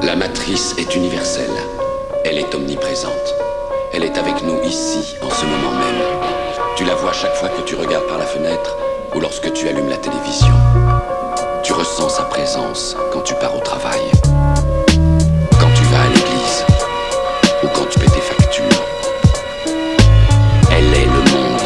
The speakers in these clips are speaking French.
La matrice est universelle. Elle est omniprésente. Elle est avec nous ici, en ce moment même. Tu la vois chaque fois que tu regardes par la fenêtre ou lorsque tu allumes la télévision. Tu ressens sa présence quand tu pars au travail, quand tu vas à l'église ou quand tu paies tes factures. Elle est le monde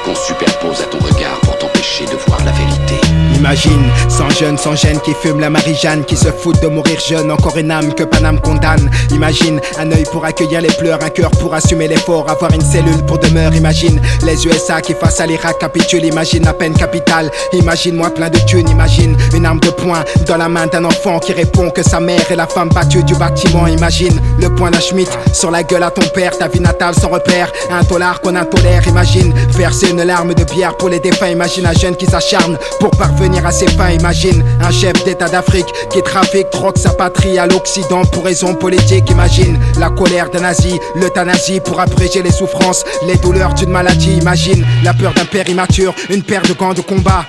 qu'on superpose à ton regard pour t'empêcher de voir la vérité. Imagine, sans gêne qui fume la Marie-Jeanne, qui se fout de mourir jeune, encore une âme que Paname condamne. Imagine, un œil pour accueillir les pleurs, un cœur pour assumer l'effort, avoir une cellule pour demeure. Imagine, les USA qui face à l'Irak capitulent, imagine la peine capitale. Imagine-moi plein de thunes, imagine une arme de poing dans la main d'un enfant qui répond que sa mère est la femme battue du bâtiment. Imagine, le poing d'un Schmitt sur la gueule à ton père, ta vie natale sans repère, un dollar qu'on intolère. Imagine, verser une larme de bière pour les défunts. Imagine un jeune qui s'acharne pour parvenir à ses fins. Imagine un chef d'état d'Afrique qui trafique, troque sa patrie à l'Occident pour raisons politiques. Imagine la colère d'un nazi, l'euthanasie pour abréger les souffrances, les douleurs d'une maladie. Imagine la peur d'un père immature, une paire de gants de combat.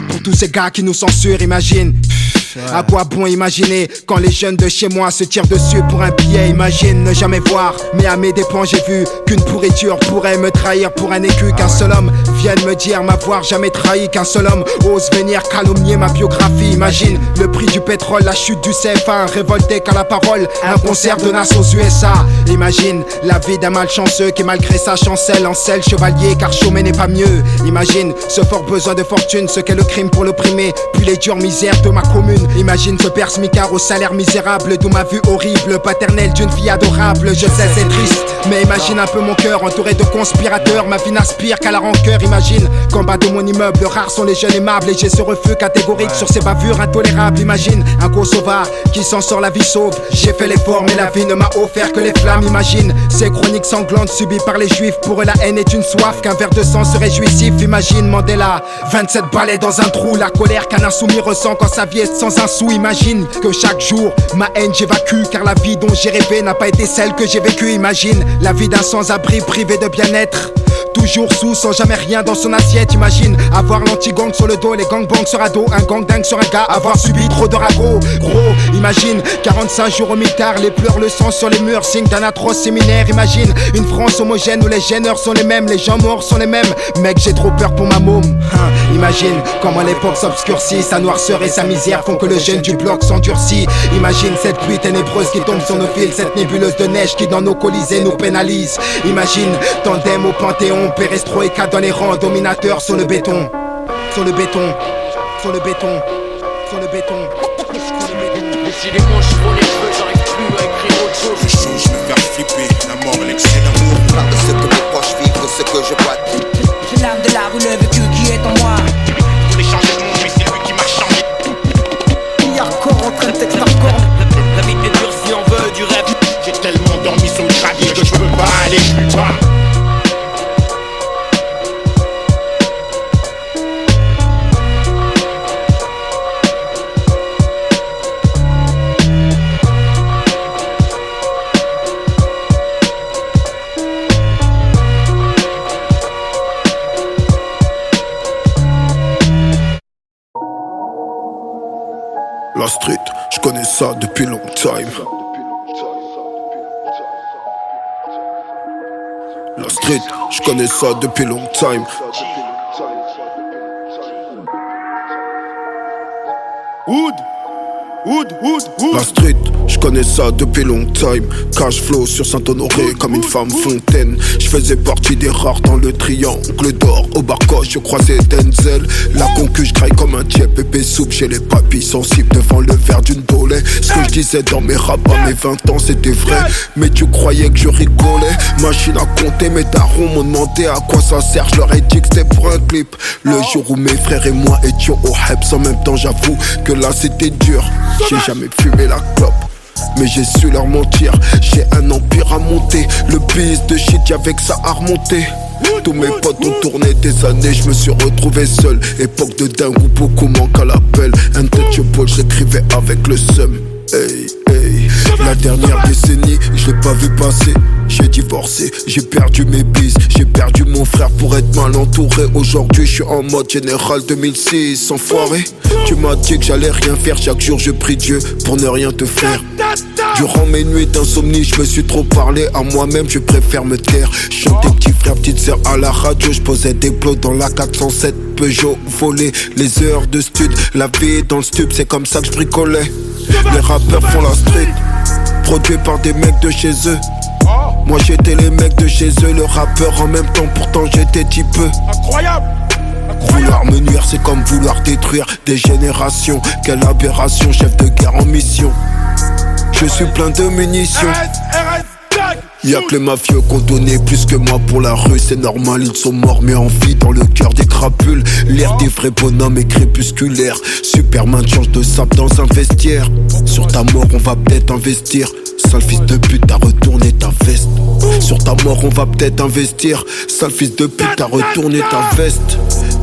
Pour tous ces gars qui nous censurent, imagine. À quoi bon imaginer quand les jeunes de chez moi se tirent dessus pour un billet? Imagine ne jamais voir, mais à mes dépens j'ai vu qu'une pourriture pourrait me trahir pour un écu. Qu'un seul homme vienne me dire m'avoir jamais trahi, qu'un seul homme ose venir calomnier ma biographie. Imagine le prix du pétrole, la chute du CFA, révolté qu'à la parole, un concert de Nas aux USA. Imagine la vie d'un malchanceux qui malgré sa chancelle encelle chevalier car chômer n'est pas mieux. Imagine ce fort besoin de fortune, ce qu'est le crime pour l'opprimer, puis les dures misères de ma commune. Imagine ce père smicard au salaire misérable, d'où ma vue horrible, paternelle d'une fille adorable. Je sais c'est triste, mais imagine un peu mon cœur entouré de conspirateurs. Ma vie n'aspire qu'à la rancœur. Imagine qu'en bas de mon immeuble, rares sont les jeunes aimables et j'ai ce refus catégorique sur ces bavures intolérables. Imagine un Kosovar qui s'en sort la vie sauve. J'ai fait l'effort mais la vie ne m'a offert que les flammes. Imagine ces chroniques sanglantes subies par les juifs. Pour eux la haine est une soif, qu'un verre de sang serait jouissif. Imagine Mandela, 27 balais dans un trou, la colère qu'un insoumis ressent quand sa vie est sans un sou. Imagine que chaque jour ma haine j'évacue, car la vie dont j'ai rêvé n'a pas été celle que j'ai vécue. Imagine la vie d'un sans-abri privé de bien-être, toujours sous sans jamais rien dans son assiette. Imagine avoir l'anti-gang sur le dos, les gangbangs sur ado, un gang dingue sur un gars, avoir subi trop de ragots. Gros, imagine 45 jours au mitard, les pleurs, le sang sur les murs, signe d'un atroce séminaire. Imagine une France homogène où les gêneurs sont les mêmes, les gens morts sont les mêmes. Mec, j'ai trop peur pour ma môme. Imagine comment l'époque s'obscurcit, sa noirceur et sa misère font que le jeune du bloc s'endurcit. Imagine cette pluie ténébreuse qui tombe sur nos fils, cette nébuleuse de neige qui dans nos colisées nous pénalise. Imagine tandem au Panthéon, perestroïka dans les rangs, dominateurs sur le béton, sur le béton, sur le béton, sur le béton. Décidément je prends les cheveux, j'arrive plus à écrire autre chose. Je chaud, je me faire flipper, la mort, l'excès d'amour. Parle de ce que mes proches vivent, de ce que je vois. C'est l'âme de la rue, le vécu qui est en moi. Je voulais changer de monde, mais c'est lui qui m'a changé. Il y a encore en train de texte hardcore. La vie est dure si on veut du rêve. J'ai tellement dormi sur le gravier que je peux pas aller plus bas. La street, je connais ça depuis long time. La street, je connais ça depuis long time. La street, je connais ça depuis long time. Cash flow sur Saint-Honoré comme une femme fontaine. Je faisais partie des rares dans le triangle d'or. Au barcoche, je croisais Denzel. La concu, je graille comme un tiep épais soupe. J'ai les papilles sensibles devant le verre d'une dolée. Ce que je disais dans mes raps à mes 20 ans, c'était vrai. Mais tu croyais que je rigolais. Machine à compter, mes darons m'ont demandé à quoi ça sert. Je leur ai dit que c'était pour un clip. Le jour où mes frères et moi étions au Heps en même temps, j'avoue que là c'était dur. J'ai jamais fumé la clope, mais j'ai su leur mentir. J'ai un empire à monter, le biz de shit y'avait que ça à remonter. Tous mes potes ont tourné des années, je me suis retrouvé seul. Époque de dingue où beaucoup manquent à l'appel. Untouchable, j'écrivais avec le seum. Hey, hey. La dernière décennie, je l'ai pas vu passer. J'ai divorcé, j'ai perdu mes bises, j'ai perdu mon frère pour être mal entouré. Aujourd'hui je suis en mode général 2006. Enfoiré, tu m'as dit que j'allais rien faire. Chaque jour je prie Dieu pour ne rien te faire. Durant mes nuits d'insomnie, je me suis trop parlé à moi-même, je préfère me taire. Chantais petit frère, petite sœur à la radio, je posais des plots dans la 407 Peugeot. Volé les heures de stud, la vie dans le stub, c'est comme ça que je bricolais. Les rappeurs font la street, produits par des mecs de chez eux. Moi j'étais les mecs de chez eux, le rappeur en même temps, pourtant j'étais petit peu. Incroyable. Vouloir me nuire, c'est comme vouloir détruire des générations. Quelle aberration, chef de guerre en mission. Je suis plein de munitions. Y'a que les mafieux qu'on donnait plus que moi pour la rue. C'est normal, ils sont morts mais en vie dans le cœur des crapules. L'air des vrais bonhommes est crépusculaire. Superman change de sable dans un vestiaire. Sur ta mort on va peut-être investir. Sale fils de pute, t'as retourné ta veste. Sur ta mort on va peut-être investir. Sale fils de pute, t'as retourné ta veste.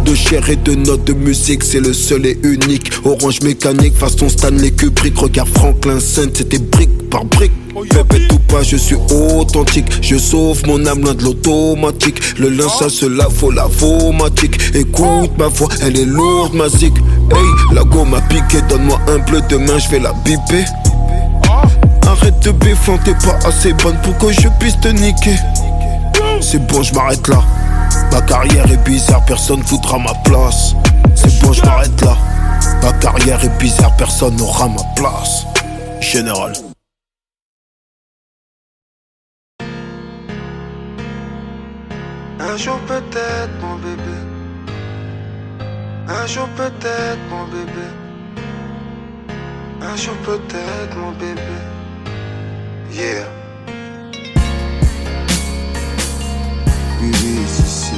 De chair et de notes de musique, c'est le seul et unique. Orange mécanique, façon Stanley Kubrick. Regarde Franklin Saint, c'était brique par brique. Répète ou pas, je suis authentique. Je sauve mon âme loin de l'automatique. Le linge ça se lave au lavomatique. Écoute ma voix, elle est lourde, ma zig. Hey, la go m'a piqué, donne-moi un bleu, demain je vais la biper. Arrête de béfant, t'es pas assez bonne pour que je puisse te niquer. C'est bon, je m'arrête là. Ma carrière est bizarre, personne voudra ma place. C'est bon, je m'arrête là. Ma carrière est bizarre, personne n'aura ma place. Général. Un jour peut-être mon bébé. Un jour peut-être mon bébé. Un jour peut-être mon bébé. Yeah. Oui, c'est ici.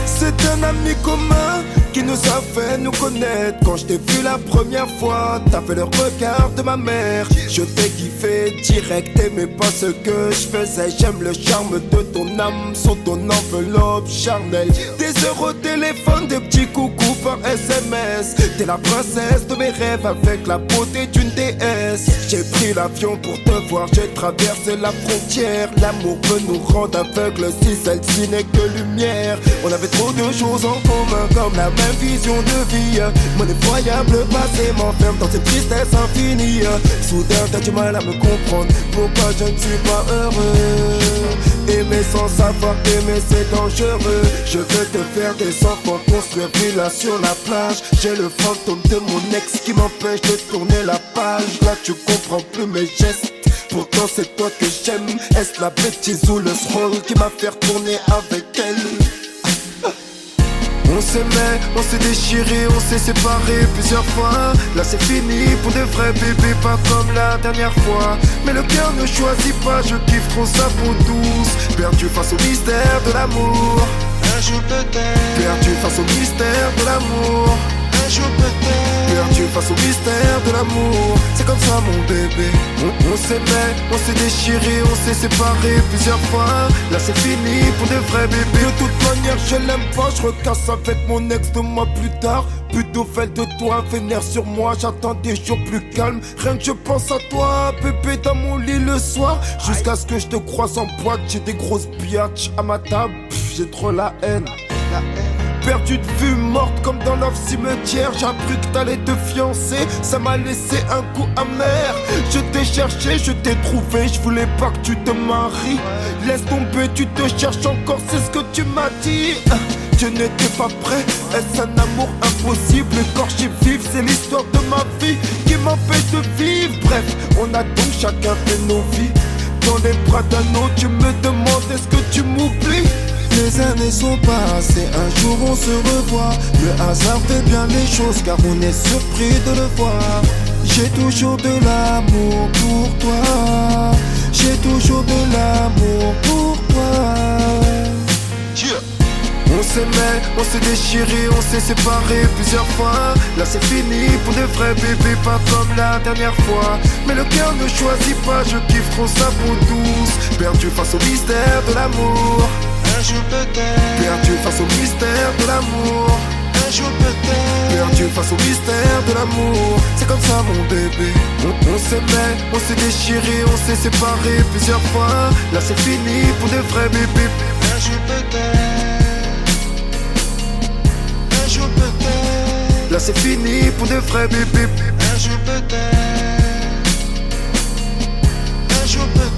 C'est un ami commun qui nous a fait nous connaître. Quand je t'ai vu la première fois, t'as fait le regard de ma mère. Je t'ai kiffé direct, t'aimais pas ce que je faisais. J'aime le charme de ton âme sur ton enveloppe charnelle. Des heures au téléphone, des petits coucous par SMS. T'es la princesse de mes rêves avec la beauté d'une déesse. J'ai pris l'avion pour te voir, j'ai traversé la frontière. L'amour peut nous rendre aveugles si celle-ci n'est que lumière. On avait trop de choses en commun comme la même vision de vie. Mon effroyable passé m'enferme dans cette tristesse infinie. Soudain t'as du mal à me comprendre pourquoi je ne suis pas heureux. Aimer sans savoir aimer c'est dangereux. Je veux te faire des enfants, construire villa sur la plage. J'ai le fantôme de mon ex qui m'empêche de tourner la page. Là tu comprends plus mes gestes, pourtant c'est toi que j'aime. Est-ce la bêtise ou le scroll qui m'a fait retourner avec elle? On s'aimait, on s'est déchiré, on s'est séparé plusieurs fois. Là c'est fini pour de vrais bébés, pas comme la dernière fois. Mais le cœur ne choisit pas, je kiffe trop sa peau douce. Perdu face au mystère de l'amour. Un jour peut-être. Perdu face au mystère de l'amour. Un jour peut-être. Perdu face au mystère de l'amour. C'est comme ça mon bébé. On s'aimait, on s'est déchiré, on s'est séparé plusieurs fois. Là c'est fini pour de vrais bébés. De toute manière je l'aime pas, je recasse avec mon ex 2 mois plus tard. Plus de nouvelles de toi, vénère sur moi, j'attends des jours plus calmes. Rien que je pense à toi, bébé dans mon lit le soir. Jusqu'à ce que je te croise en boîte, j'ai des grosses biatches à ma table. J'ai trop la haine. Perdu de vue, morte comme dans leur cimetière. J'ai appris que t'allais te fiancer, ça m'a laissé un coup amer. Je t'ai cherché, je t'ai trouvé, je voulais pas que tu te maries. Laisse tomber, tu te cherches encore, c'est ce que tu m'as dit. Je n'étais pas prêt, est-ce un amour impossible? Écorché vif, c'est l'histoire de ma vie qui m'empêche de vivre. Bref, on a donc chacun fait nos vies. Dans les bras d'un autre, tu me demandes est-ce que tu m'oublies? Les années sont passées, un jour on se revoit. Le hasard fait bien les choses car on est surpris de le voir. J'ai toujours de l'amour pour toi. J'ai toujours de l'amour pour toi. On s'aimait, on s'est déchiré, on s'est séparé plusieurs fois. Là c'est fini pour de vrais bébés, pas comme la dernière fois. Mais le cœur ne choisit pas, je kiffe trop sa peau douce. Perdu face au mystère de l'amour. un jour peut-être. Perdu face au mystère de l'amour. Un jour peut-être. Perdu face au mystère de l'amour. C'est comme ça mon bébé. On s'aimait, on s'est déchiré, on s'est séparé plusieurs fois. Là c'est fini pour de vrais bébés. Un jour peut-être. Un jour peut-être. Là c'est fini pour de vrais bébés. Un jour peut-être. Un jour peut-être.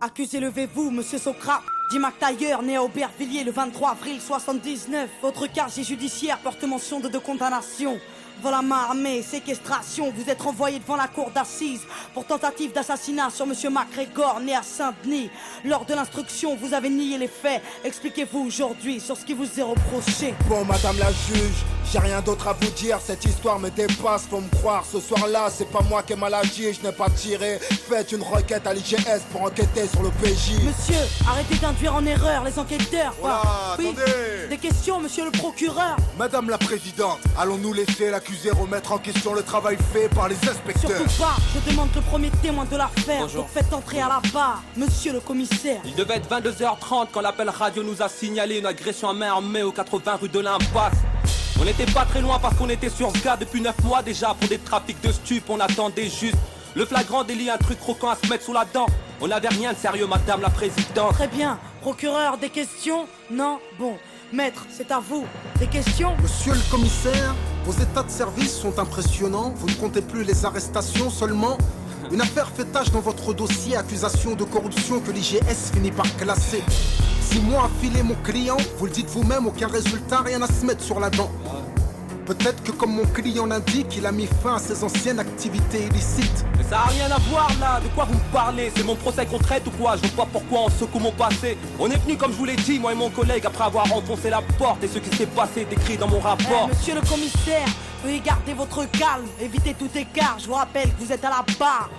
Accusé, levez-vous, monsieur Socrate. Dit McTayer, né à Aubervilliers le 23 avril 79. Votre casier judiciaire porte mention de 2 condamnations. Vol à main armée, séquestration. Vous êtes renvoyé devant la cour d'assises pour tentative d'assassinat sur monsieur MacGregor, né à Saint-Denis. Lors de l'instruction, vous avez nié les faits. Expliquez-vous aujourd'hui sur ce qui vous est reproché. Bon, madame la juge, j'ai rien d'autre à vous dire, cette histoire me dépasse, faut me croire. Ce soir-là, c'est pas moi qui ai mal agi, je n'ai pas tiré. Faites une requête à l'IGS pour enquêter sur le PJ. Monsieur, arrêtez d'induire en erreur les enquêteurs. Voilà, oui, attendez. des questions, monsieur le procureur. Madame la présidente, allons-nous laisser l'accusé remettre en question le travail fait par les inspecteurs? Surtout pas, je demande le premier témoin de l'affaire. Donc faites entrer à la barre, monsieur le commissaire. Il devait être 22h30 quand l'appel radio nous a signalé une agression à main armée au 80 rue de l'Impasse. On n'était pas très loin parce qu'on était sur ce gars depuis 9 mois déjà pour des trafics de stupes. On attendait juste le flagrant délit, un truc croquant à se mettre sous la dent. On n'avait rien de sérieux, madame la présidente. Très bien. Procureur, des questions? Non? Bon. Maître, c'est à vous. Des questions? Monsieur le commissaire, vos états de service sont impressionnants. Vous ne comptez plus les arrestations seulement. Une affaire fait tache dans votre dossier, accusation de corruption que l'IGS finit par classer. 6 mois à filer mon client, vous le dites vous-même, aucun résultat, rien à se mettre sur la dent. Peut-être que comme mon client l'indique, il a mis fin à ses anciennes activités illicites. Mais ça a rien à voir là, de quoi vous me parlez? C'est mon procès qu'on traite ou quoi? Je vois pas pourquoi on secoue mon passé. On est venu comme je vous l'ai dit, moi et mon collègue, après avoir enfoncé la porte. Et ce qui s'est passé est écrit dans mon rapport. Monsieur le commissaire, veuillez garder votre calme, évitez tout écart. Je vous rappelle que vous êtes à la barre.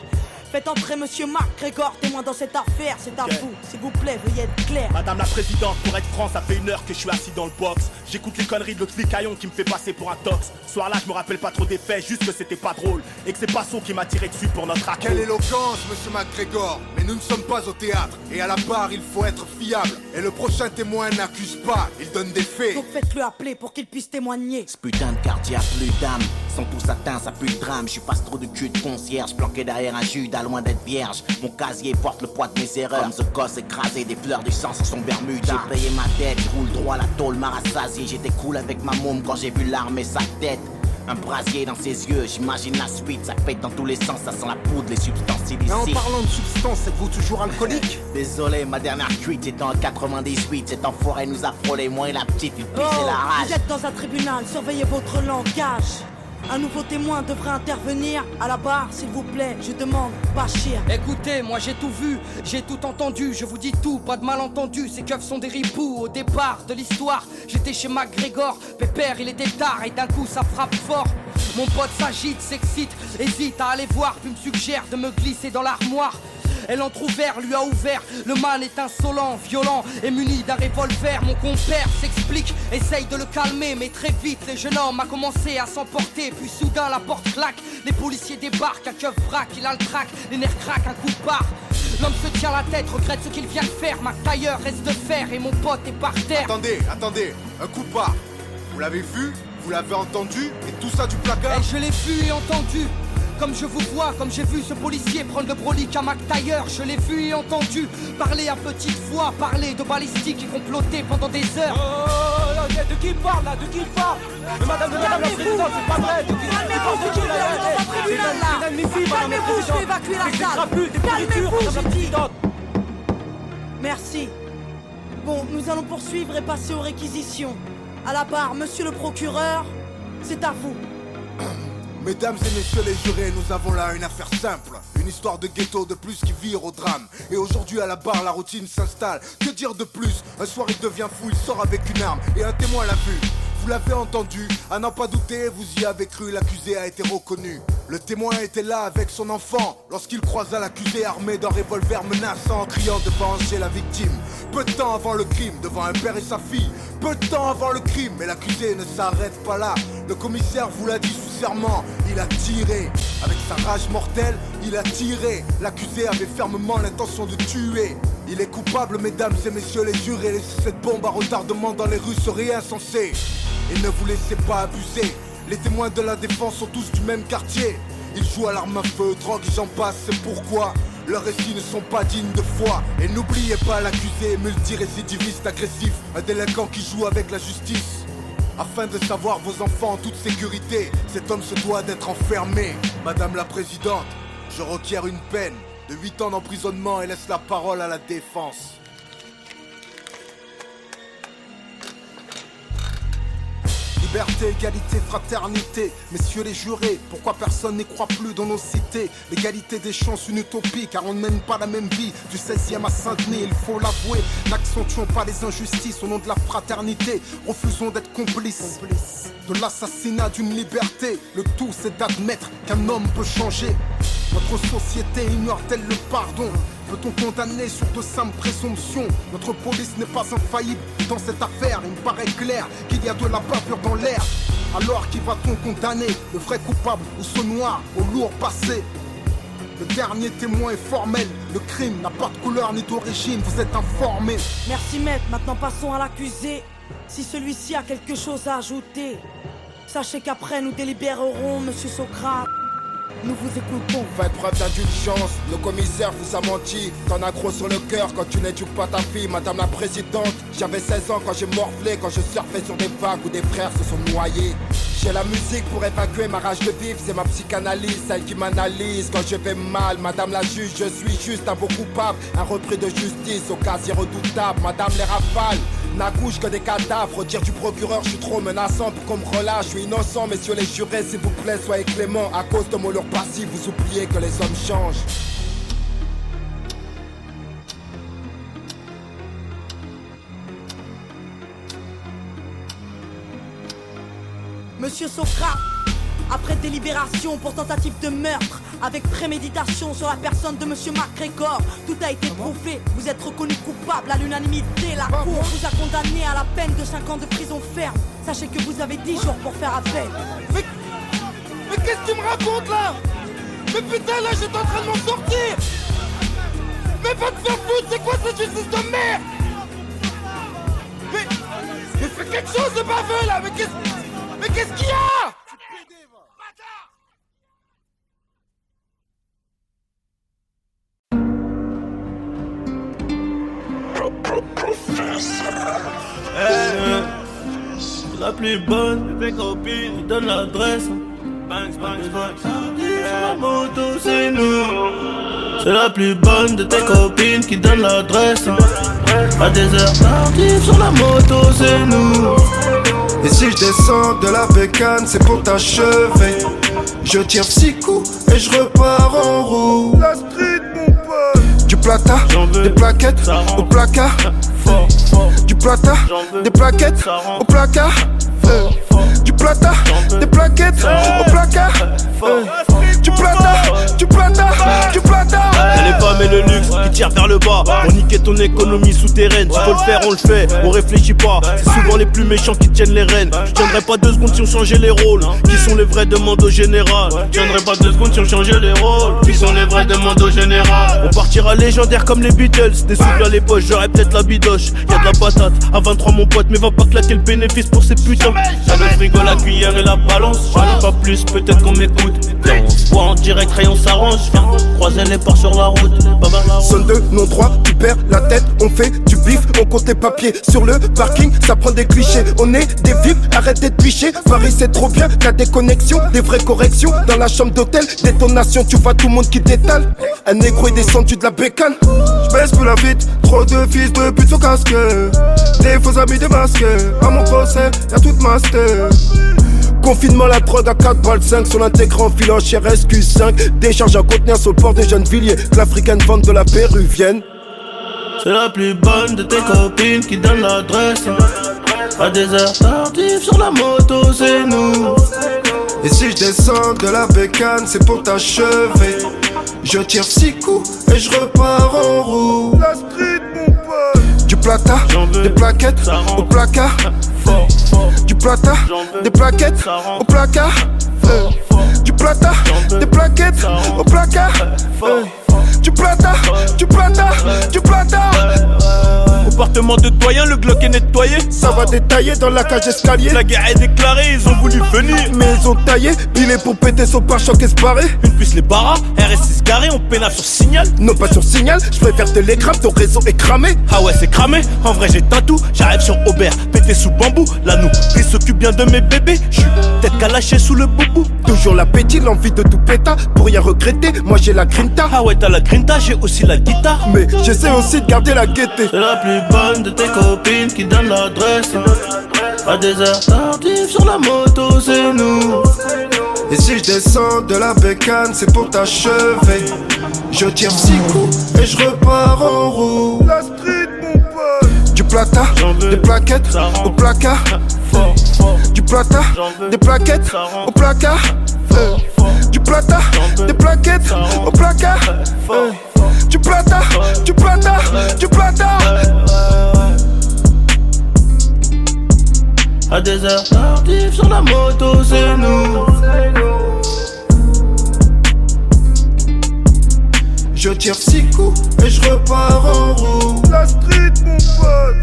Faites entrer monsieur MacGregor, témoin dans cette affaire, c'est à vous. S'il vous plaît, veuillez être clair. Madame la présidente, pour être franc, ça fait 1 heure que je suis assis dans le box. J'écoute les conneries de l'autre flicaillon qui me fait passer pour un tox. Ce soir-là, je me rappelle pas trop des faits, juste que c'était pas drôle. Et que c'est Passo qui m'a tiré dessus pour notre accord. Quelle éloquence, monsieur MacGregor. Mais nous ne sommes pas au théâtre. Et à la barre, il faut être fiable. Et le prochain témoin n'accuse pas, il donne des faits. Donc faites-le appeler pour qu'il puisse témoigner. Ce putain de quartier a plus d'âme. Sont tous atteints, ça pue le drame. Je suis pas trop de cul de concierge, planqué derrière un Judas, loin d'être vierge. Mon casier porte le poids de mes erreurs. Comme ce gosse écrasé, des fleurs du sang sur son Bermuda. J'ai payé ma dette, je roule droit, la tôle m'a rassasié. J'étais cool avec ma môme quand j'ai vu l'arme et sa tête. Un brasier dans ses yeux, j'imagine la suite. Ça pète dans tous les sens, ça sent la poudre, les substances illicites. Mais en parlant de substances, êtes-vous toujours alcoolique? Désolé, ma dernière cuite c'était en 98. Cet enfoiré nous a frôlé, moi et la petite, il pissait la rage. Vous êtes dans un tribunal, surveillez votre langage. Un nouveau témoin devrait intervenir. À la barre, s'il vous plaît, je demande, Bachir. Écoutez, moi j'ai tout vu, j'ai tout entendu. Je vous dis tout, pas de malentendu. Ces keufs sont des ripoux. Au départ de l'histoire, j'étais chez MacGregor. Pépère, il était tard et d'un coup ça frappe fort. Mon pote s'agite, s'excite, hésite à aller voir, puis me suggère de me glisser dans l'armoire. Elle entrouvert, lui a ouvert. Le man est insolent, violent et muni d'un revolver. Mon compère s'explique, essaye de le calmer. Mais très vite, le jeune homme a commencé à s'emporter. Puis soudain, la porte claque. Les policiers débarquent, un keuf braque, il a le trac. Les nerfs craquent, un coup part. L'homme se tient la tête, regrette ce qu'il vient de faire. MacTayer reste de fer et mon pote est par terre. Attendez, un coup part. Vous l'avez vu, vous l'avez entendu, et tout ça du placard. Et je l'ai vu et entendu. Comme je vous vois, comme j'ai vu ce policier prendre le brolique à MacTayer. Je l'ai vu et entendu parler à petite voix, parler de balistique et comploter pendant des heures. Oh, de qui il parle là? De qui il parle? Mais madame la présidente, c'est pas vrai. Calmez-vous, je vais évacuer la salle. Calmez-vous, j'ai dit. Merci. Bon, nous allons poursuivre et passer aux réquisitions. À la barre, monsieur le procureur, c'est à vous. Mesdames et messieurs les jurés, nous avons là une affaire simple. Une histoire de ghetto de plus qui vire au drame. Et aujourd'hui à la barre, la routine s'installe. Que dire de plus? Un soir il devient fou, il sort avec une arme et un témoin l'a vu. Vous l'avez entendu, à n'en pas douter, vous y avez cru, l'accusé a été reconnu. Le témoin était là avec son enfant lorsqu'il croisa l'accusé armé d'un revolver menaçant, criant de venger la victime. Peu de temps avant le crime, devant un père et sa fille. Peu de temps avant le crime, mais l'accusé ne s'arrête pas là. Le commissaire vous l'a dit sous serment, il a tiré. Avec sa rage mortelle, il a tiré. L'accusé avait fermement l'intention de tuer. Il est coupable, mesdames et messieurs les jurés. Laisser cette bombe à retardement dans les rues serait insensé. Et ne vous laissez pas abuser. Les témoins de la défense sont tous du même quartier. Ils jouent à l'arme à feu, drogue et j'en passe, c'est pourquoi leurs récits ne sont pas dignes de foi. Et n'oubliez pas l'accusé, multirécidiviste agressif, un délinquant qui joue avec la justice. Afin de savoir vos enfants en toute sécurité, cet homme se doit d'être enfermé. Madame la Présidente, je requiers une peine de 8 ans d'emprisonnement et laisse la parole à la défense. Liberté, égalité, fraternité, messieurs les jurés, pourquoi personne n'y croit plus dans nos cités? L'égalité des chances, une utopie, car on ne mène pas la même vie. Du 16e à Saint-Denis, il faut l'avouer, n'accentuons pas les injustices au nom de la fraternité. Refusons d'être complices de l'assassinat d'une liberté. Le tout c'est d'admettre qu'un homme peut changer. Notre société ignore-t-elle le pardon? Peut-on condamner sur de simples présomptions? Notre police n'est pas infaillible dans cette affaire. Il me paraît clair qu'il y a de la bavure dans l'air. Alors qui va-t-on condamner? Le vrai coupable ou ce noir au lourd passé? Le dernier témoin est formel. Le crime n'a pas de couleur ni d'origine, vous êtes informés. Merci maître, maintenant passons à l'accusé. Si celui-ci a quelque chose à ajouter, sachez qu'après nous délibérerons, monsieur Socrate. Nous vous écoutons. Faites preuve d'indulgence, le commissaire vous a menti. T'en as gros sur le cœur quand tu n'éduques pas ta fille, madame la présidente. J'avais 16 ans quand j'ai morflé, quand je surfais sur des vagues où des frères se sont noyés. J'ai la musique pour évacuer ma rage de vivre, c'est ma psychanalyse, celle qui m'analyse quand je vais mal. Madame la juge, je suis juste un beau coupable, un repris de justice au casier redoutable. Madame les rafales n'accouchent que des cadavres. Dire du procureur, je suis trop menaçant pour qu'on me relâche. Je suis innocent, messieurs les jurés, s'il vous plaît, soyez clément. À cause de mon lourd passif, vous oubliez que les hommes changent. Monsieur Socrate, après délibération pour tentative de meurtre, avec préméditation sur la personne de monsieur MacGregor, tout a été prouvé, vous êtes reconnu coupable à l'unanimité. La cour vous a condamné à la peine de 5 ans de prison ferme. Sachez que vous avez 10 jours pour faire appel. Mais qu'est-ce que tu me racontes là? Mais putain là j'étais en train de m'en sortir. Mais va te faire foutre, c'est quoi cette justice de merde? Mais fais quelque chose de baveux là. Mais qu'est-ce qu'il y a? La plus bonne de tes copines, il donne l'adresse. Bang, bang, bang. Sur la moto, c'est nous. C'est la plus bonne de tes copines qui donne l'adresse. À des heures tardives, sur la moto, c'est nous. Et si je descends de la bécane, c'est pour t'achever. Je tire 6 coups et je repars en roue. La street, mon pote. Du plata, des plaquettes au placard. Du plata, des plaquettes au placard. Du plata, des plaquettes au placard. Du plata, du plata, du plata. Y'a les femmes et le luxe qui tirent vers le bas. On niquait ton économie souterraine. S'il faut le faire, on le fait, on réfléchit pas. C'est souvent les plus méchants qui tiennent les rênes. Je tiendrai pas 2 secondes si on changeait les rôles. Qui sont les vrais demandes au général? Je tiendrai pas 2 secondes si on changeait les rôles. Qui sont les vrais demandes au général? On partira légendaire comme les Beatles. Des souffles à les poches, j'aurais peut-être la bidoche. Y'a de la patate, à 23 mon pote, mais va pas claquer le bénéfice pour ces putains. Y'a le frigo, la cuillère et la balance. J'en ai pas plus, peut-être qu'on m'écoute. Soit en direct, rayon s'arrange. Croiser les ports sur la route. Zone 2, non 3, tu perds la tête. On fait du bif, on compte les papiers. Sur le parking, ça prend des clichés. On est des vifs, arrête d'être biché. Paris c'est trop bien, t'as des connexions, des vraies corrections. Dans la chambre d'hôtel, détonation, tu vois tout le monde qui détale. Un négro est descendu de la bécane. J'baisse plus la vite, trop de fils de pute au casque. Des faux amis démasqués, à mon procès, y'a toute master. Confinement, la drogue à 4 balles 5 sur l'intégrant filant chez SQ5. Décharge à contenir sur le port de Gennevilliers, que l'africaine vente de la péruvienne. C'est la plus bonne de tes copines qui donne l'adresse. À des heures tardives sur la moto, c'est nous. Et si je descends de la bécane, c'est pour t'achever. Je tire 6 coups et je repars en roue. La street, mon pote. Du plata, des plaquettes au placard. Du plata, des plaquettes au placard. Du plata, des plaquettes au placard. Du plata, du plata, du plata. Comportement de doyen, le Glock est nettoyé. Ça va détailler dans la cage escalier. La guerre est déclarée, ils ont voulu venir, mais ils ont taillé, pilé pour péter son pare-choc esparé. Une puce les barras, RS6 garé, on pénave sur signal. Non pas sur signal, je préfère télégramme, ton réseau est cramé. Ah ouais c'est cramé, en vrai j'ai un tout. J'arrive sur Aubert, pété sous bambou. Là nous, qui s'occupe bien de mes bébés. J'suis tête qu'à lâcher sous le boubou. Toujours l'appétit, l'envie de tout péta. Pour rien regretter, moi j'ai la grinta. Ah ouais t'as la grinta, j'ai aussi la guitare. Mais j'essaie aussi de garder la gaieté. C'est la plus bonne de tes copines qui donne l'adresse. À des heures tardives sur la moto, c'est nous. Et si je descends de la bécane, c'est pour t'achever. Je tire 6 coups et je repars en roue. La street, mon pote. Du plata, des plaquettes au placard. Du plata, des plaquettes au placard. Du plata, des plaquettes au placard. Du plata, du plata, du plata. À des heures tardives sur la moto, c'est nous. Je tire 6 coups et je repars en roue. La street, mon pote.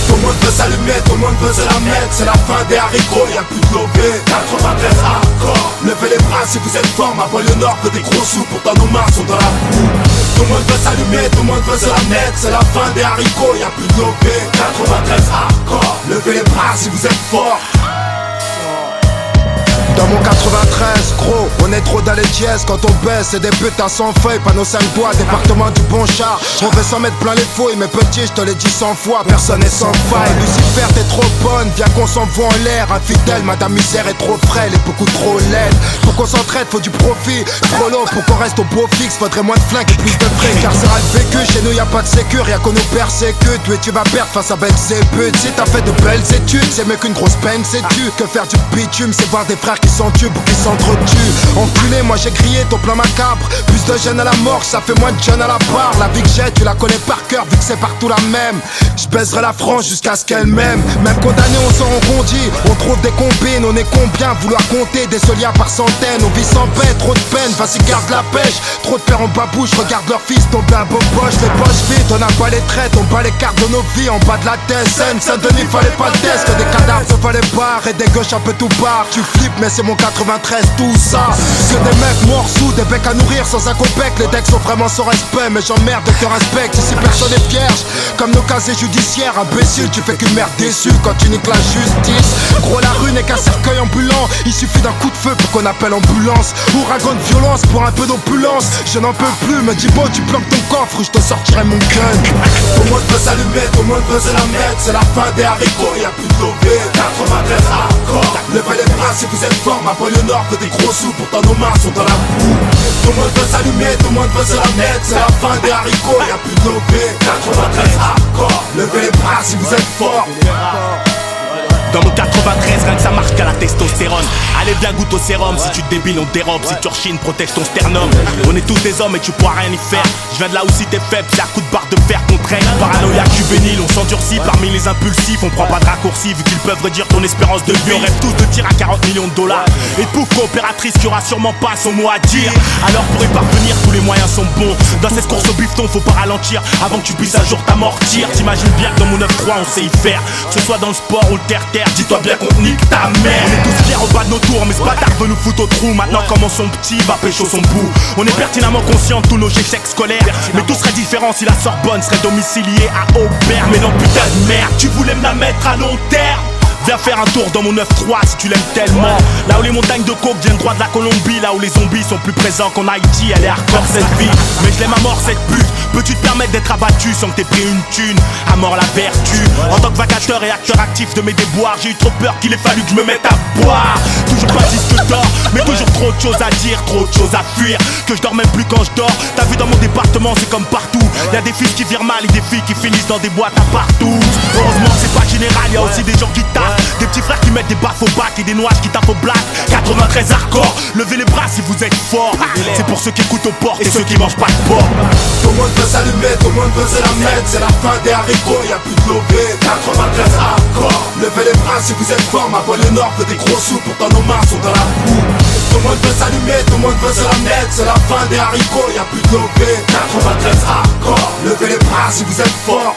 Tout le monde veut s'allumer, tout le monde veut se la mettre. C'est la fin des haricots, y'a plus de lobé. 93 hardcore. Levez les bras si vous êtes fort. Ma banlieue nord veut des gros sous, pourtant nos mains sont dans la boue. Tout le monde veut s'allumer, tout le monde veut se la mettre. C'est la fin des haricots, y'a plus de lobé. 93 hardcore. Levez les bras si vous êtes fort. Dans mon 93, gros, on est trop dans les dièses. Quand on baisse, c'est des putains sans feuilles. Panneau 5 bois, département du bon char. On veut s'en mettre plein les fouilles, mais petit, je te l'ai dit 100 fois. Personne n'est sans faille. Lucifer, t'es trop bonne, viens qu'on s'envoie en l'air. Infidèle, madame misère est trop frêle et beaucoup trop laide. Pour qu'on s'entraide, faut du profit. Trop long pour qu'on reste au beau fixe. Faudrait moins de flingues et plus de fric. Carcéral vécu, chez nous y'a pas de sécure, y'a qu'on nous persécute. Oui, tu vas perdre face à Belzébuth. Si t'as fait de belles études, c'est mieux qu'une grosse peine, sais-tu. Que faire du bitume, c'est voir des frères qui s'entuent ou qui s'entretuent. Enculé, moi j'ai crié ton plan macabre. Plus de jeunes à la mort, ça fait moins de jeunes à la barre. La vie que j'ai, tu la connais par cœur, vu que c'est partout la même. Je baiserai la France jusqu'à ce qu'elle m'aime. Même condamné, on s'en rebondit. On trouve des combines, on est combien vouloir compter des soliens par centaines. On vit sans paix, trop de peine, vas-y garde la pêche. Trop de pères en babouche, regarde leur fils tomber un beau poche. Les poches vides, on n'a pas les traites, on bat les cartes de nos vies en bas de la tête. Saint-Denis, fallait pas le test, que des cadavres, ne fallait pas. Et des gauches un peu tout part. Tu flippes, mais c'est mon 93, tout ça. Que des mecs morts sous, des becs à nourrir sans un copec. Les decks sont vraiment sans respect, mais j'emmerde de te respecte. Ici personne n'est vierge, comme nos casiers judiciaires. Imbécile, tu fais qu'une merde déçue quand tu niques la justice. Gros, la rue n'est qu'un cercueil ambulant. Il suffit d'un coup de feu pour qu'on appelle ambulance. Ouragan de violence pour un peu d'opulence. Je n'en peux plus, me dis bon, tu planques ton coffre ou je te sortirai mon gun. Tout le monde veut s'allumer, tout le monde veut se la mettre. C'est la fin des haricots, y'a plus de lobé. 93 hardcore. Levez les bras si vous êtes fort. Ma banlieue nord veut des gros sous, pourtant nos mains sont dans la boue. Tout le monde veut s'allumer, tout le monde veut se la mettre. C'est la fin des haricots, y'a plus de lobé. 93 hardcore. Levez les bras si vous êtes fort. Dans mon 93, rien que ça marque à la testostérone. Allez viens goûte au sérum, si tu te débiles on te dérobe. Si tu rechines, protège ton sternum. On est tous des hommes et tu pourras rien y faire. Je viens de là où si t'es faible, c'est à coup de barre de fer qu'on traîne. Paranoïaque juvénile, on s'endurcit parmi les impulsifs. On prend pas de raccourcis vu qu'ils peuvent réduire ton espérance de vie. On rêve tous de tir à 40 millions de dollars. Et pouf, coopératrice qui aura sûrement pas son mot à dire. Alors pour y parvenir, tous les moyens sont bons. Dans cette course au bifton, faut pas ralentir avant que tu puisses un jour t'amortir. T'imagines bien que dans mon 9-3 on sait y faire. Que ce soit dans le sport ou le terre-terre, dis-toi bien qu'on te nique. nique ta mère. On est tous fiers au bas de nos tours, mais ce bâtard veut nous foutre au trou. Maintenant comment son petit va pécho son bout. On est pertinemment conscients de tous nos échecs scolaires, mais tout serait différent si la Sorbonne serait domiciliée à Aubert. Mais non putain de merde, tu voulais me la mettre à long terme. Viens faire un tour dans mon 9-3 si tu l'aimes tellement. Là où les montagnes de coke viennent droit de la Colombie, là où les zombies sont plus présents qu'en Haïti. Elle est hardcore cette vie, mais je l'aime à mort cette pute. Peux-tu te permettre d'être abattu sans que t'aies pris une thune? À mort la vertu. En tant que vacateur et acteur actif de mes déboires, j'ai eu trop peur qu'il ait fallu que je me mette à boire. Toujours pas disque d'or, mais toujours trop de choses à dire, trop de choses à fuir. Que je dors même plus quand je dors. T'as vu dans mon département c'est comme partout. Y'a des fils qui virent mal et des filles qui finissent dans des boîtes à partout. Heureusement c'est pas général, y'a aussi des gens qui taffent. Des petits frères qui mettent des baffes au bac et des noises qui tapent au black. 93 hardcore, levez les bras si vous êtes forts. C'est pour ceux qui écoutent aux portes et ceux qui mangent pas de porc. Tout le monde veut s'allumer, tout le monde veut se la mettre. C'est la fin des haricots, y'a plus de lobé. 93 hardcore, levez les bras si vous êtes forts. Ma bonne nord veut des gros sous, pourtant nos mains sont dans la boue. Tout le monde veut s'allumer, tout le monde veut se la mettre. C'est la fin des haricots, y'a plus de lobé. 93 hardcore, levez les bras si vous êtes forts.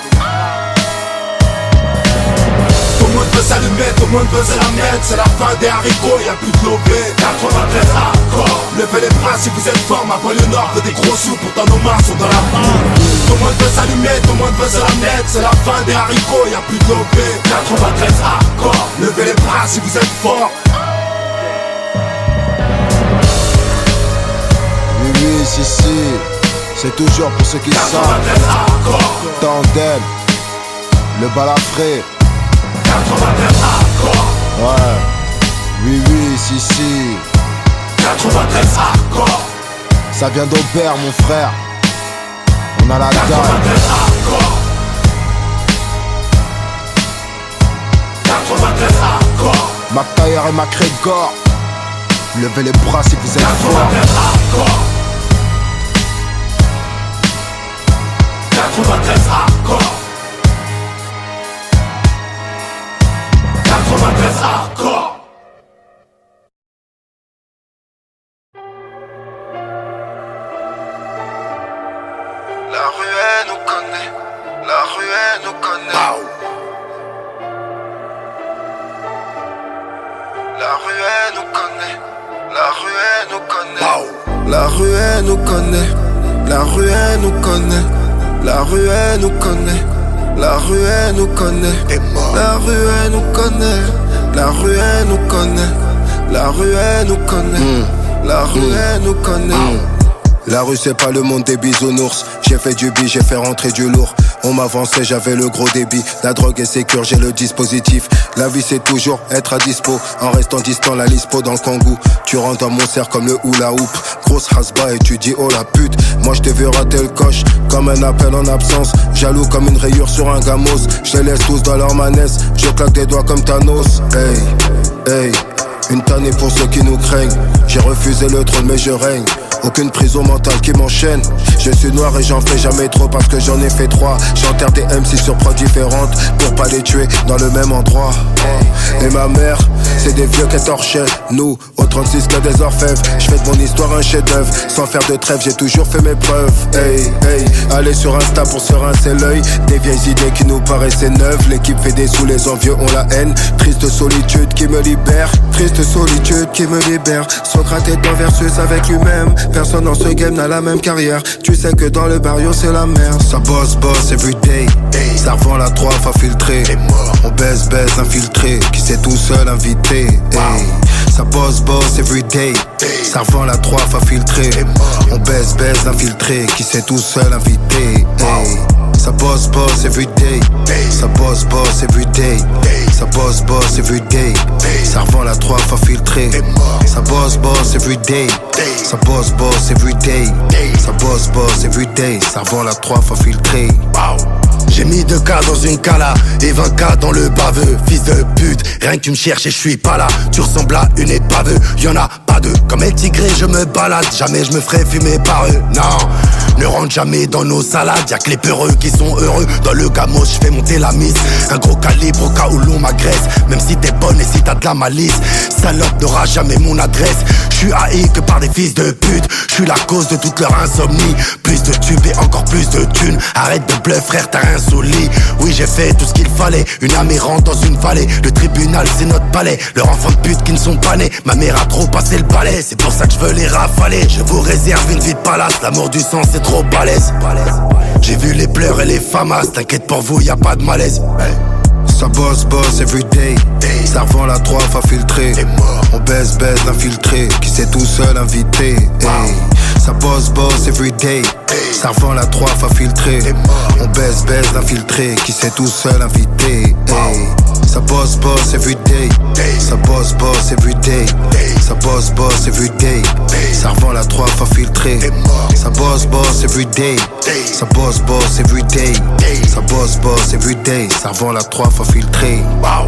Tout le monde veut s'allumer, tout le monde veut se la mettre. C'est la fin des haricots, y'a plus de lobé. 93 hardcore, levez les bras si vous êtes forts. Ma banlieue nord veut des gros sous, pourtant nos mains sont dans la boue. Tout le monde veut s'allumer, tout le monde veut se la mettre. C'est la fin des haricots, y'a plus de lobé. 93 hardcore, levez les bras si vous êtes forts. Oui, si, c'est toujours pour ceux qui savent. Tandem, le balafré. 93 hardcore. Ouais, oui, si. 93 hardcore. Ça vient d'Aubert, mon frère. On a la dalle. 93 hardcore. 93 hardcore. McTayer et McGregor. Levez les bras si vous êtes forts. 93 hardcore. 93 hardcore. 93 hardcore. La rue elle nous connaît, la rue elle nous connaît. La rue elle nous connaît, la rue elle nous connaît. La rue elle nous connaît, la rue elle nous connaît, la rue elle nous connaît, la rue elle nous connaît, la rue elle nous connaît, la rue elle nous connaît, la rue elle nous connaît, la rue elle nous connaît. La rue c'est pas le monde des bisounours. J'ai fait du bi, j'ai fait rentrer du lourd. On m'avançait, j'avais le gros débit. La drogue est sécure, j'ai le dispositif. La vie c'est toujours être à dispo. En restant distant, la lispo dans le kangou. Tu rentres dans mon cercle comme le hula hoop. Grosse hasba et tu dis oh la pute. Moi je t'ai vu rater le coche comme un appel en absence. Jaloux comme une rayure sur un gamos. Je les laisse tous dans leur manesse. Je claque des doigts comme Thanos. Hey, hey. Une tannée pour ceux qui nous craignent. J'ai refusé le trône mais je règne. Aucune prison mentale qui m'enchaîne. Je suis noir et j'en fais jamais trop parce que j'en ai fait 3. J'enterre des MC sur prods différentes pour pas les tuer dans le même endroit. Et ma mère, c'est des vieux qui torchaient. Nous, au 36 que des orfèvres. Je fais de mon histoire un chef d'œuvre. Sans faire de trêve, j'ai toujours fait mes preuves. Hey, hey, allez sur Insta pour se rincer l'œil. Des vieilles idées qui nous paraissaient neuves. L'équipe fait des sous, les envieux ont la haine. Triste solitude qui me libère. Triste solitude qui me libère. Socrate est en versus avec lui-même. Personne dans ce game n'a la même carrière. Tu sais que dans le barrio c'est la merde. Ça bosse everyday. Ça revend la 3 fois filtré. On baisse infiltré. Qui sait tout seul invité. Ça bosse everyday. Ça revend la 3 fois filtré. On baisse infiltré. Qui sait tout seul invité. Ça bosse everyday. Ça bosse everyday. Ça bosse everyday. Ça revend la 3 fois filtré. Ça bosse everyday. Ça bosse everyday. Ça bosse everyday. Ça revend la 3 fois filtré. J'ai mis 2K dans une cala et 20K dans le baveux. Fils de pute, rien que tu me cherches et je suis pas là. Tu ressembles à une épave, y'en a pas deux. Comme El Tigré je me balade, jamais je me ferai fumer par eux. Non, ne rentre jamais dans nos salades. Y'a que les peureux qui sont heureux. Dans le gamos je fais monter la mise. Un gros calibre au cas où l'on m'agresse. Même si t'es bonne et si t'as de la malice. Salope n'aura jamais mon adresse. Je suis haï que par des fils de pute. Je suis la cause de toute leur insomnie. Plus de tubes et encore plus de thunes. Arrête de bluff frère, t'as un solide. Oui j'ai fait tout ce qu'il fallait. Une âme errante dans une vallée. Le tribunal c'est notre palais. Leurs enfants de pute qui ne sont pas nés. Ma mère a trop passé le balai. C'est pour ça que je veux les rafaler. Je vous réserve une vie de palace. L'amour du sang c'est trop balèze. J'ai vu les pleurs et les famas. T'inquiète pour vous y'a pas de malaise. Ça bosse everyday. Ça revend la 3 à filtrer. On baisse l'infiltré qui s'est tout seul invité. Ça bosse everyday. Ça revend la 3 à filtrer. On baisse l'infiltré qui s'est tout seul invité. Ça bosse everyday. Ça bosse everyday. Ça bosse everyday. Ça revend la 3 à filtrer. Ça bosse everyday. Ça bosse everyday. Ça bosse everyday. Ça revend la 3 à filtrer. Wow.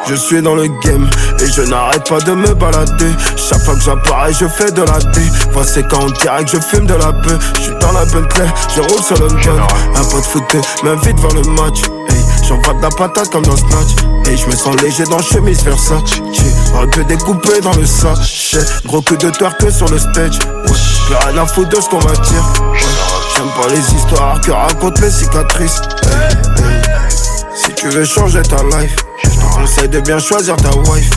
Je suis dans le game et je n'arrête pas de me balader. Chaque fois que j'apparais je fais de la D. Voici quand on dirait que je fume de la peur. Je suis dans la Bentley, je roule sur le gun. Un pote fouté m'invite vers le match. J'envoie de la patate comme dans Snatch. Et je me sens léger dans chemise Versace. J'aurais pu découper dans le sachet. Gros coup de twerk sur le stage. Plus rien à foutre de ce qu'on m'attire. J'aime pas les histoires que racontent les cicatrices. Si tu veux changer ta life, je te conseille de bien choisir ta wife.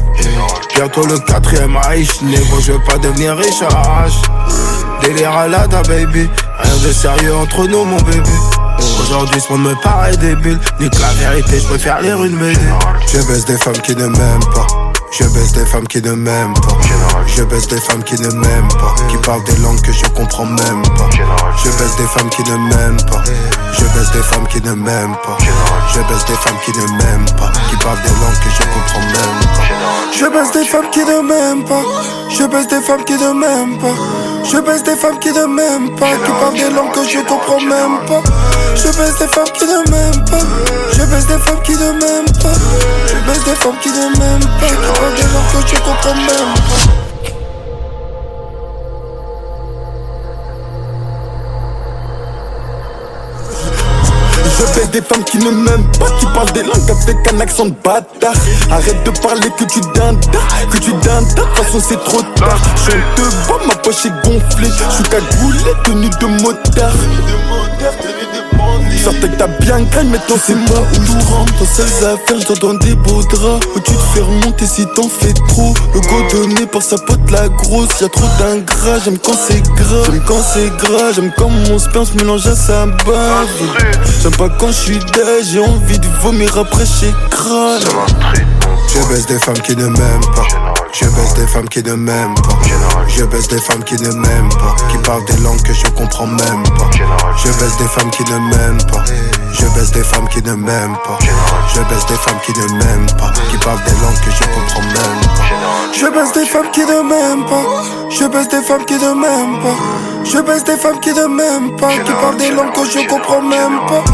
Bientôt le 4ème Reich, négro, je veux pas devenir riche à l'arrache. Délire à la ta baby, rien de sérieux entre nous mon bébé. Aujourd'hui ce monde me paraît débile. Nique la vérité, je préfère lire une BD. Je baisse des femmes qui ne m'aiment pas. Je baisse des femmes qui ne m'aiment pas. Je baisse des femmes qui ne m'aiment pas. Qui parlent des langues que je comprends même pas. Je baisse des femmes qui ne m'aiment pas. Je baisse des femmes qui ne m'aiment pas. Je baisse des femmes qui ne m'aiment pas. Qui parlent des langues que je comprends même pas. Je baisse des femmes qui ne m'aiment pas. Je baisse des femmes qui ne m'aiment pas. Je baisse des femmes qui ne m'aiment pas. Qui parlent des langues que je comprends même pas. Je baisse des femmes qui ne m'aiment pas. Je baisse des femmes qui ne m'aiment pas. Je baisse des femmes qui ne m'aiment pas. Qui parlent des langues que je comprends même pas. Je baisse des femmes qui ne m'aiment pas, qui parlent des langues avec un accent de bâtard. Arrête de parler que tu dindas, de toute façon c'est trop tard. Je te vois, ma poche est gonflée, je suis cagoulé, tenue de motard. Sortais que t'as bien gagne, maintenant c'est moi où je rentre. Dans ces affaires, je dors dans des beaux draps. Où tu te fais remonter si t'en fais trop. Le go donné par sa pote la grosse. Y'a trop d'ingrats, j'aime quand c'est gras. J'aime quand c'est gras, j'aime quand mon sperme se mélange à sa bave. J'aime pas quand je suis dead, j'ai envie de vomir après chez crâne. Je baisse des femmes qui ne m'aiment pas. Je baisse des femmes qui ne m'aiment pas. Je baisse des femmes qui ne m'aiment pas. Qui parlent des langues que je comprends même pas. Je baisse des femmes qui ne m'aiment pas. Je baisse des femmes qui ne m'aiment pas. Je baisse des femmes qui ne m'aiment pas. Qui parlent des langues que je comprends même pas. Je baisse des femmes qui ne m'aiment pas. Je baisse des femmes qui ne m'aiment pas. Je baisse des femmes qui ne m'aiment pas. Qui parlent des langues que je comprends même pas.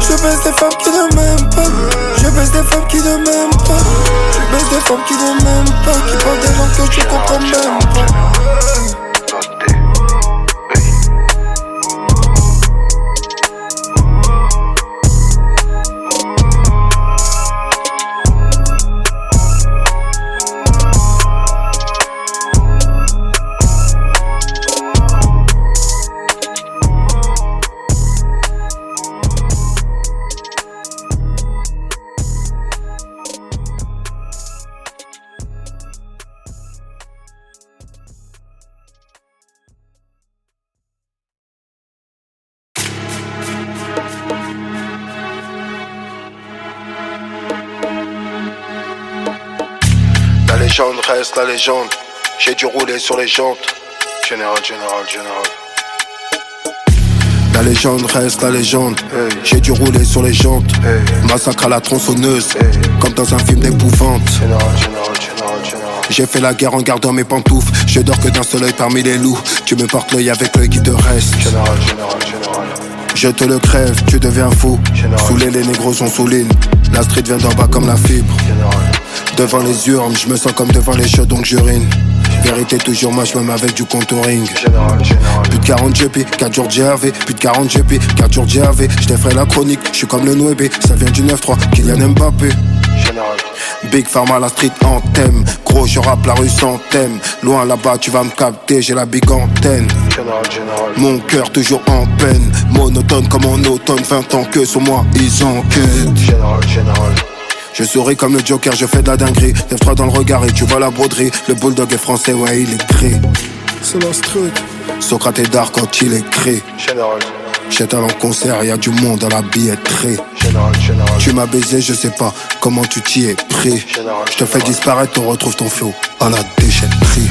Je baisse des femmes qui ne m'aiment pas. Je baisse des femmes qui ne m'aiment pas. Je baisse des femmes qui ne m'aiment pas. Qui parlent des langues que je comprends même pas. La légende reste la légende. J'ai dû rouler sur les jantes. Général. La légende reste la légende. J'ai dû rouler sur les jantes. Massacre à la tronçonneuse. Comme dans un film d'épouvante. J'ai fait la guerre en gardant mes pantoufles. Je dors que d'un seul œil parmi les loups. Tu me portes l'œil avec l'œil qui te reste. Je te le crève, tu deviens fou. Saoulé, les négros sont sous l'île. La street vient d'en bas comme la fibre. Devant les urnes, je me sens comme devant les chiottes donc j'urine. Vérité toujours moche même avec du contouring. Plus de 40 GP, 4 jours de GAV. Plus de 40 GP, 4 jours de GAV. Je ferai la chronique, je suis comme le 9B. Ça vient du 9-3, Kylian Mbappé. Big Pharma, la street en thème. Gros, je rappe la rue sans thème. Loin là-bas, tu vas me capter, j'ai la big antenne. Mon cœur toujours en peine. Monotone comme en automne, 20 ans que sur moi, ils enquêtent. Je souris comme le Joker, je fais de la dinguerie. Lève-toi dans le regard et tu vois la broderie. Le bulldog est français, ouais, il est gris. C'est la street. Socrate est dark quand il écrit. J'étais en concert, y'a du monde dans la billetterie. Tu m'as baisé, je sais pas comment tu t'y es pris. Je te fais disparaître, on retrouve ton flow en la déchetterie.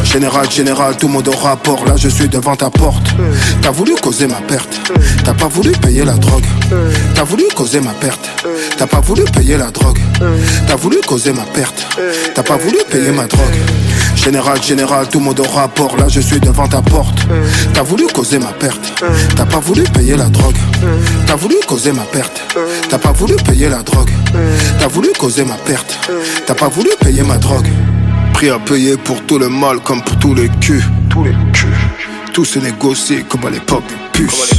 Général, tout le monde au rapport. Là je suis devant ta porte. T'as voulu causer ma perte. T'as pas voulu payer la drogue. T'as voulu causer ma perte. T'as pas voulu payer la drogue. T'as voulu causer ma perte. T'as pas voulu payer ma drogue. Général, tout le monde au rapport. Là je suis devant ta porte. T'as voulu causer ma perte. T'as pas voulu payer la drogue. T'as voulu causer ma perte. T'as pas voulu payer la drogue. T'as voulu causer ma perte. T'as pas voulu payer ma drogue. Prix à payer pour tout le mal comme pour tous les culs. Tout se négocie comme à l'époque des puces.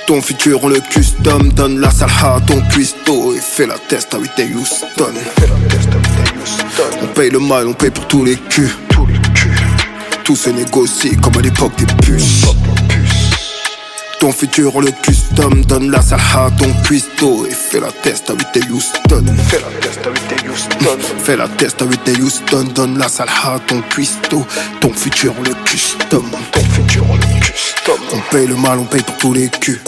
Ton futur on le custom. Donne la salha à ton cuistot et fais la test à Whitney Houston. On paye le mal, on paye pour tous les culs. Tout se négocie comme à l'époque des puces. Ton futur on le custom. Donne la salha à ton cuistot et fais la test à Whitney Houston. Fais la test à Whitney Houston. Donne la salha à ton cuistot. Ton futur on le custom. On paye le mal, on paye pour tous les culs.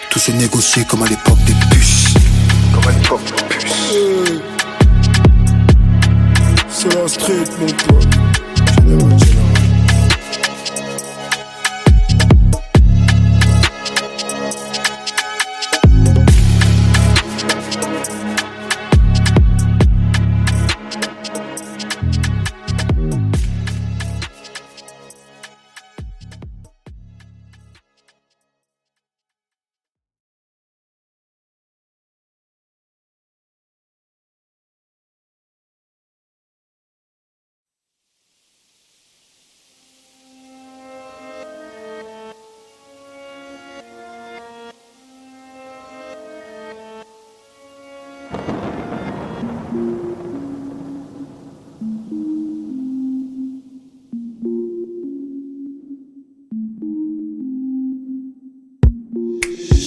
Tout se négocie comme à l'époque des puces. C'est la street mon pote.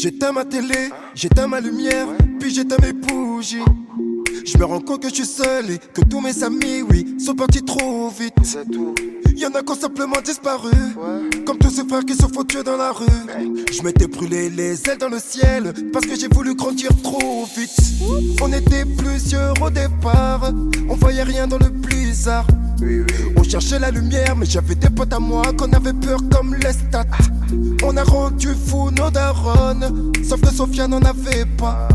J'éteins ma télé, j'éteins ma lumière, puis j'éteins mes bougies. Je me rends compte que je suis seul et que tous mes amis, oui, sont partis trop vite. Y'en a qui ont simplement disparu, comme tous ces frères qui se font tuer dans la rue. Je m'étais brûlé les ailes dans le ciel, parce que j'ai voulu grandir trop vite. On était plusieurs au départ, on voyait rien dans le blizzard. On cherchait la lumière, mais j'avais des potes à moi qu'on avait peur comme les stats. On a rendu fou nos darons, sauf que Sophia n'en avait pas.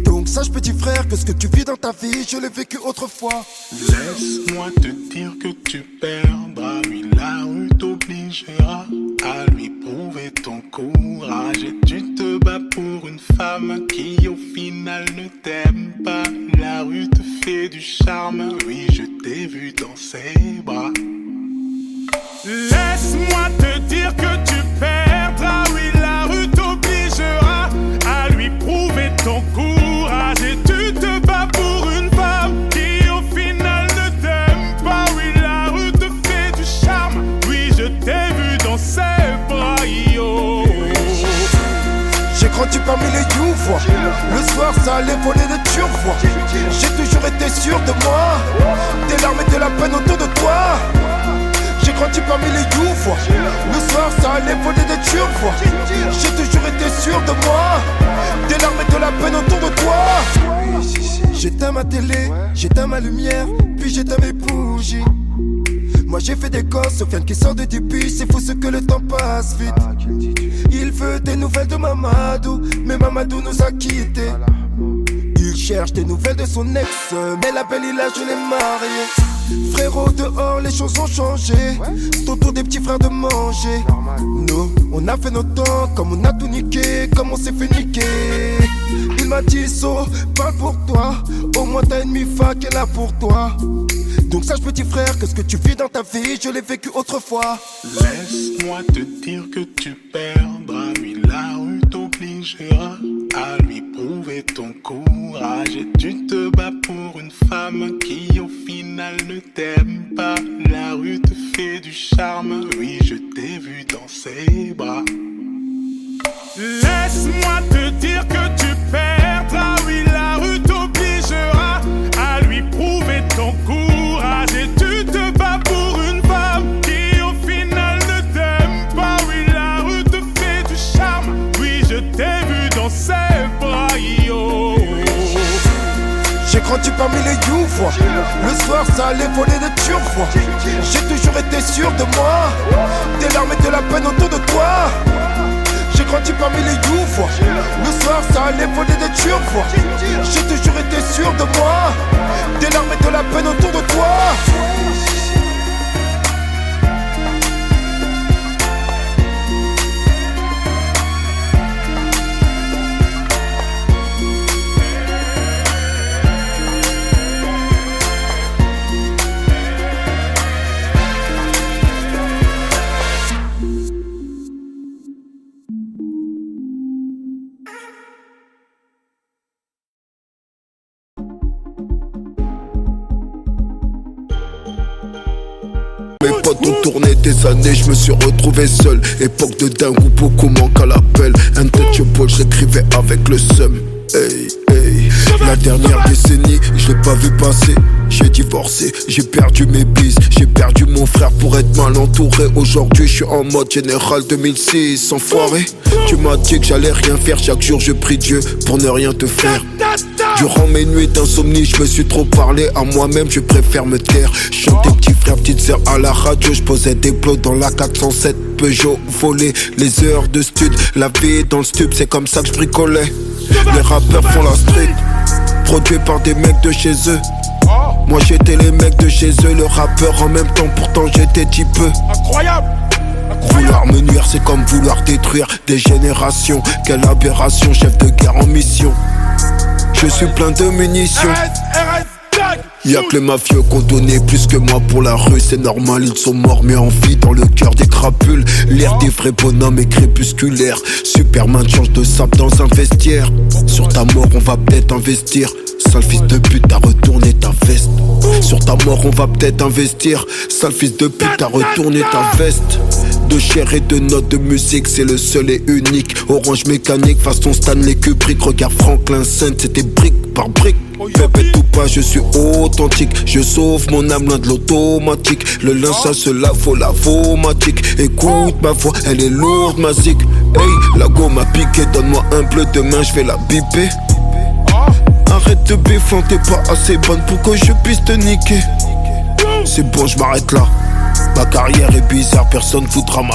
Donc sache petit frère que ce que tu vis dans ta vie, je l'ai vécu autrefois. Laisse-moi te dire que tu perdras, oui la rue t'obligera à lui prouver ton courage. Et tu te bats pour une femme qui au final ne t'aime pas. La rue te fait du charme, oui je t'ai vu dans ses bras. Laisse-moi te dire que tu perdras, oui la rue t'obligera à lui prouver ton courage. Et tu te bats pour une femme qui au final ne t'aime pas. Oui la rue te fait du charme, oui je t'ai vu dans ses bras, yo. J'ai grandi parmi les youvois. Le soir ça allait voler de turvois. J'ai toujours été sûr de moi. Des larmes et de la peine autour de toi. J'ai grandi parmi les youvois. Le soir ça allait voler de turvois. J'ai toujours été sûr de moi. Des larmes et de la peine autour de toi. J'éteins ma télé, j'éteins ma lumière, puis j'éteins mes bougies. Moi j'ai fait des gosses, Sofiane qui sort de du bus. C'est fou ce que le temps passe vite. Il veut des nouvelles de Mamadou, mais Mamadou nous a quittés. Il cherche des nouvelles de son ex, mais la belle il a, je l'ai mariée. Frérot dehors les choses ont changé, c'est au tour des petits frères de manger. Nous on a fait notre temps, comme on a tout niqué, comme on s'est fait niquer. Il m'a dit So, parle pour toi, au moins t'as une mi-fa qui est là pour toi. Donc sache petit frère que ce que tu vis dans ta vie, je l'ai vécu autrefois. Laisse-moi te dire que tu perdras, oui la rue t'obligera à lui prouver ton courage. Et tu te bats pour une femme qui au final ne t'aime pas. La rue te fait du charme, oui je t'ai vu dans ses bras. Laisse-moi te dire que tu perdras, oui la rue t'obligera à lui prouver ton courage. Et tu te bats pour une femme qui au final ne t'aime pas. Oui la rue te fait du charme, oui je t'ai vu dans ses bras, yo. J'ai grandi parmi les youvois, le soir ça allait voler de turvois. J'ai toujours été sûr de moi, des larmes et de la peine autour de toi. J'ai grandi parmi les youvois, le soir ça allait voler de turvois. J'ai toujours été sûr de moi, des larmes et de la peine autour de toi. Mes potes ont tourné des années, je me suis retrouvé seul. Époque de dingue où beaucoup manquent à l'appel. Untouchable, j'écrivais avec le seum. Hey, hey. La dernière décennie, je l'ai pas vu passer. J'ai divorcé, j'ai perdu mes bises, j'ai perdu mon frère pour être mal entouré. Aujourd'hui je suis en mode général 2006. Enfoiré, tu m'as dit que j'allais rien faire. Chaque jour je prie Dieu pour ne rien te faire. Durant mes nuits d'insomnie, je me suis trop parlé à moi-même, je préfère me taire. Chantais petit frère, petite sœur à la radio, je posais des plots dans la 407 Peugeot. Volé les heures de stud, la vie dans le stub, c'est comme ça que je bricolais. Les rappeurs font la street, produit par des mecs de chez eux. Moi j'étais les mecs de chez eux, le rappeur en même temps, pourtant j'étais petit peu. Incroyable. Vouloir me nuire, c'est comme vouloir détruire des générations. Quelle aberration, chef de guerre en mission. Je suis plein de munitions. Y'a que les mafieux qu'on donnait plus que moi pour la rue. C'est normal, ils sont morts mais en vie dans le cœur des crapules. L'air des vrais bonhommes est crépusculaire. Superman change de sable dans un vestiaire. Sur ta mort on va peut-être investir. Sale fils de pute, t'as retourné ta veste. Sur ta mort on va peut-être investir. Sale fils de pute, t'as retourné ta veste. De chair et de notes de musique, c'est le seul et unique. Orange mécanique, façon Stanley Kubrick. Regarde Franklin Saint, c'était brique par brique. Pépette ou pas, je suis authentique. Je sauve mon âme loin de l'automatique. Le linge ça se lave, faut la vomatique. Écoute ma voix, elle est lourde, ma zig. Hey, la gomme a piqué, donne-moi un bleu, demain je vais la biper. Arrête de béfant, t'es pas assez bonne pour que je puisse te niquer. C'est bon, je m'arrête là. Ma carrière est bizarre, personne voudra ma